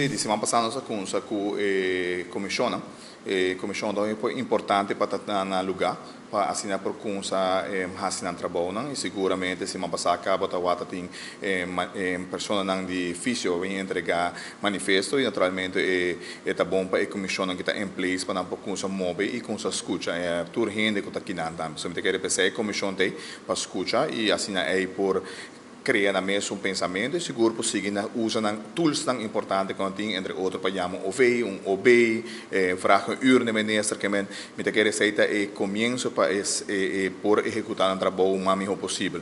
Sì, di semana passata nós conversa com a comissão, comissão é importante para estar na lugar, para assinar por consa assinar trabalho, e seguramente semana passada acaba de tem pessoas não de físio vem entregar manifesto e naturalmente é bom para a comissão que está em place para não por consa móvel e consa escuta é tur gente que está aqui na andam, so me quer pensar a comissão tem para escuta e assinar aí por criar na mesa pensamento e seguro por seguir usando tools tão importantes como tem entre outros para chamar OB, vragen uur de minister que me quer receita e comienzo para por executar um trabalho o mais melhor possível.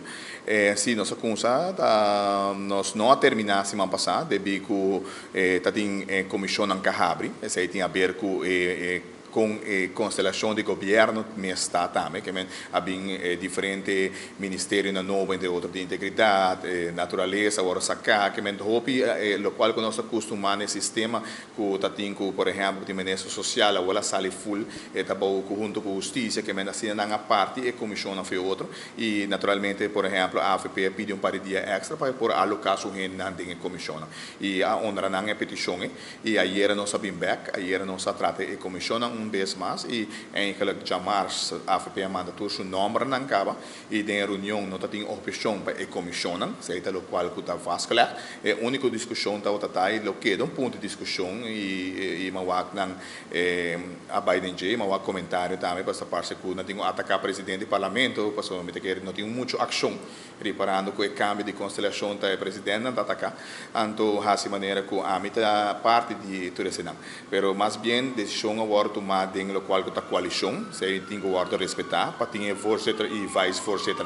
Se nossa conversa nós não terminar semana passada, devido que tá tem comissão em Cahabri, esse aí tem a ver com a constelação de governo me está também, que há diferentes ministérios na nova, entre outros, de integridade, natureza, agora sacar, que hopi, o qual nós acostumamos no sistema, que tem, por exemplo, de ministro social, agora sale full, junto com a justiça, que assim na parte e comissão não foi outro, e naturalmente, por exemplo, a AFP pediu par de dia extra para por alocar sua gente na comissão, e a honra na petição, e aí nós sabemos back, aí nós trata a comissão vez mais e eigenlijk chamar a AFP manda todo seu nome não acaba e tem reunião não tem opção para a comissão sei o qual que está vasculhar é a única discussão tá aí o que é ponto de discussão e mawak não a Biden J mawak comentário também para essa parte que não tem atacar presidente do parlamento passou me que não tem muita ação reparando que o cambio de constelação da presidente não atacar então assim maneira que a mitad parte de tudo isso não pero mais bem decisão agora tomar dentro do qual está coalição, se tem que guardar respeitar, para ter voorzitter e vice-voorzitter.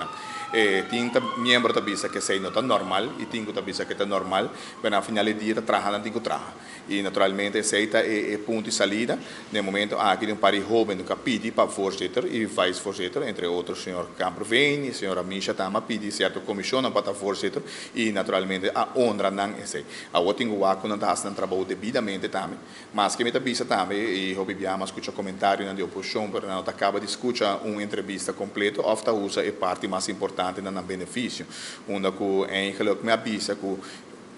Tem membro da bisa que sei não está normal e tem que bisa que está normal, mas na final do dia está trabalhando tem que trabalhar. E naturalmente aceita ponto de salida. No momento aqui tem um par de jovens que pedem para voorzitter e vice-voorzitter, entre outros o senhor Camperveen, a senhora Misha Tama pede certa comissão para voorzitter e naturalmente a honra não é sei. A outra tem que guardar não está fazendo trabalho devidamente também, mas que me está bisa também e obviamente escuta comentário na oposição, pero não acaba de escutar uma entrevista completa, ofta usa a parte mais importante na benefício, onde que eigenlijk me avisa que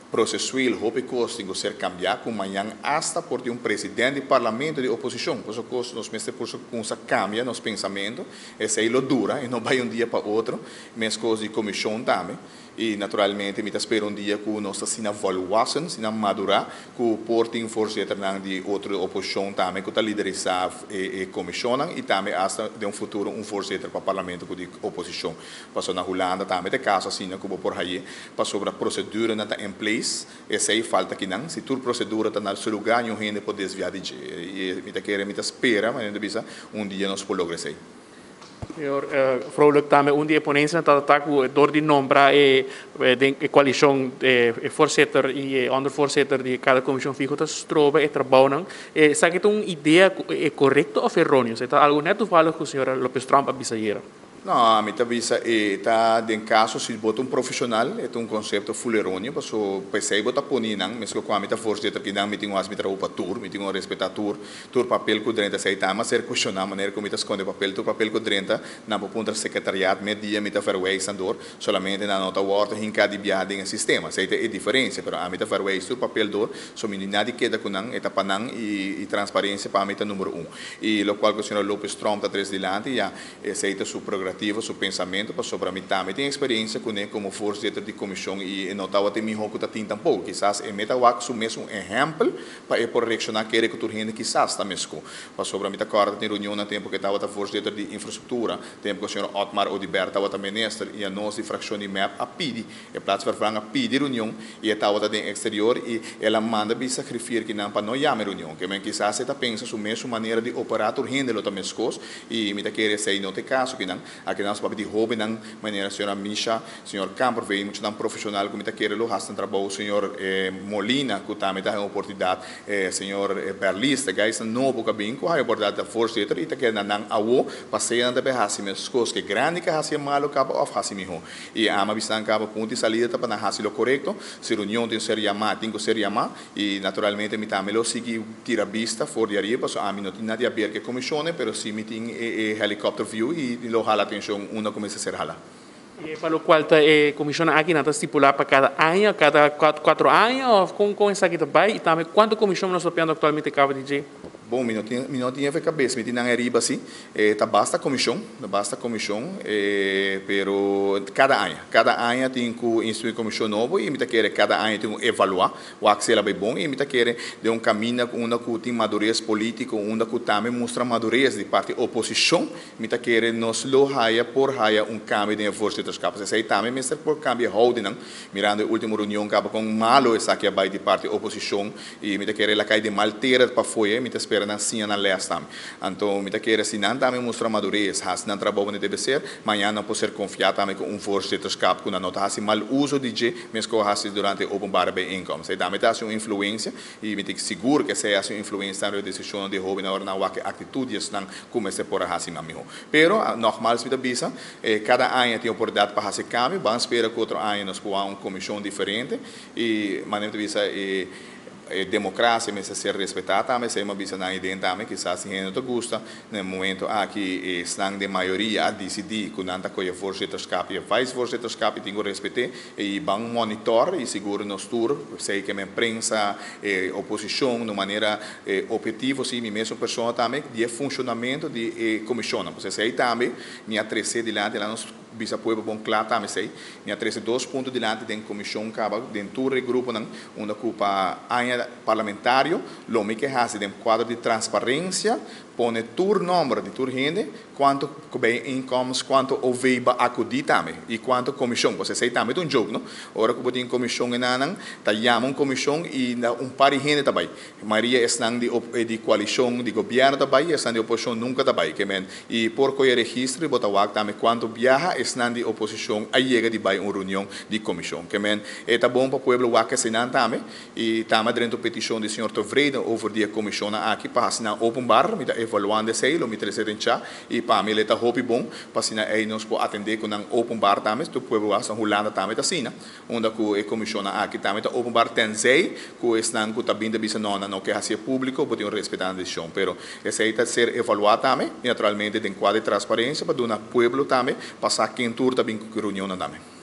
processual houve coisa tem que ser cambiado com manhã hasta por presidente do parlamento de oposição, por isso nós mesmo por isso cambia nos pensamentos, esse aí lo dura e não vai dia para outro, mas coisa de comissão também. E naturalmente me espero dia que nós assim avaliação, assim madurar, que o portem voorzitter de outra oposição também que está liderizar a comissão e também hasta de futuro voorzitter para o parlamento de oposição. Passou na Holanda também de caso assim que vou por aí, passou sobre a procedura não está em place, essa aí falta que não, se toda procedura está no seu lugar, não gente pode desviar de e me quer me espera, mas não dia nós podemos lograr Senhor, vrolijk também dia ponência na ataque door die nombrar a coalição voorzitter e ondervoorzitter de cada comissão fica tá strobe e trabalham sabe que uma ideia é correta ou errônea está algo neto vale que o senhor Lopes Trump abisaira. Não, a minha visa está em caso se bota profissional é conceito full errôneo, porque pensei botar ponir não, mas com a minha força que não me tenho as mitra upa tour, me tenho respeitar tour papel que drenta sei tá, mas ser questionar maneira como me esconde papel que drenta na ponta secretariado media me fairway sandor, solamente na nota word hinca de biada em sistema, sei é diferença, pero a minha fairway tour papel dor, so me nada queda com não, eta panang e transparência para a meta número 1. E lo qual que o senhor Lopes Trump está atrás delante já aceita su programa seu pensamento para sobre a mim também tem experiência com ele como voorzitter de comissão e notava até melhor que tem tampouco quizás é metawak su mesmo exemplo para por reaccionar que ele que turhende quizás também mesmo para sobre a mim agora tem reunião no tempo que estava voorzitter de infraestrutura tempo que o senhor Otmar Odiber estava minister e a nossa fração de map a pedir e plaats vervangen a pedir reunião e estava da exterior e ela manda bi sacrificar que não para não chamar reunião que men quizás está pensa su mesmo maneira de operar turhende lo também mesmo e me querer sei não tem caso que não aqui nós para pedir jovem não maneira a senhora Misha, senhor Camperveen muito tão profissional como está querendo hastan trabalho o senhor Molina que também está em oportunidade senhor Berlista que é novo cabin que a oportunidade da voorzitter e está querendo não awo passeia na behasi mas coisas que grande que hasi malo cabo of hasi miho e a ama bistan cabo ponto de salida tá para hasi lo correto se reunião tem ser chamada tem que ser chamada e naturalmente me também lo segui tira vista for de arriba so a mim não tem nada a ver que comissão pero sim me tem helicóptero view e lo hala atenção una começa a ser hala. Y para lo cual la comisión aquí no está estipulada para cada año, cada 4 años, o con esa que está y también cuánto comisión nos está pidiendo actualmente cada DJ. Bom, não tinha a cabeça, me tinha na riba assim, tá basta comissão, pero cada ano tem que instruir comissão novo e me tá querer cada ano tem que evaluar o que será bem bom e me tá querer de caminho onde que tem madurez político, onde que também mostra madurez de parte oposição, me tá querer nos lo haia por haia cambio de voorzitterschap. Sei também me por cambio houding, mirando a última reunião que com malo essa aqui vai de parte oposição e me tá querer la cai de maltera para foi, me tá na assim na lesta. Então, me querer assim não também mostrar madurez, has não trabalho onde deve ser, amanhã não pode ser confiar também com voorzitterschap, com a nota assim mal uso de je, mesmo que assim durante openbare bijeenkomst. Aí também tá assim uma influência e me tem seguro que seja assim influência na decisão de jovem na hora na que atitudes não comece por assim mesmo. Pero nogmaals me bisa, cada ano tem oportunidade para fazer cambio, vamos esperar que outro ano nós poamos uma comissão diferente e maneira de bisa democracia me ser respeitada também, se uma visão na ideia também, que se assim não te gusta, no momento aqui estão de maioria a decidir que não está com o voorzitterschap e vice-voorzitterschap, tem que respeitar e vão monitor e seguro nos tour, sei que a imprensa, oposição, de maneira objetiva, sim, a mesma pessoa também, de funcionamento de comissão, porque sei também, minha 13 de lá nos bisa pueblo bom claro também sei, minha 13 2 pontos de lá de comissão acaba dentro do grupo não, onde ocupa parlamentário, lo que hace de quadro de transparência, põe tur número de tur gente, quanto bem incomes, quanto o veiba acudir também e quanto comissão. Você sei também um jogo, não? Ora que botem comissão em nanang, tá chamam comissão e par de gente também. Maria está de coalição de governo também, está de oposição nunca também, que men e por que registro bota wak também quanto viaja está de oposição aí chega de vai uma reunião de comissão, que men é tá bom para o povo wak assinar também e também dentro da petição do senhor Tovreden over die comissão aqui para assinar open bar, me evaluando esse aí, lo me trazer em chá e para mim ele está hopi bom, para assinar aí nós pode atender com um open bar também, tu povo wak São Holanda também tá assina, onde que a comissão aqui também tá open bar tenzei, que estão com também da bisa não que hacia público, pode respeitar a decisão, pero esse aí tá ser evaluado também, e naturalmente tem quadro de transparência para dar ao povo também, passar quem tur também com reunião também.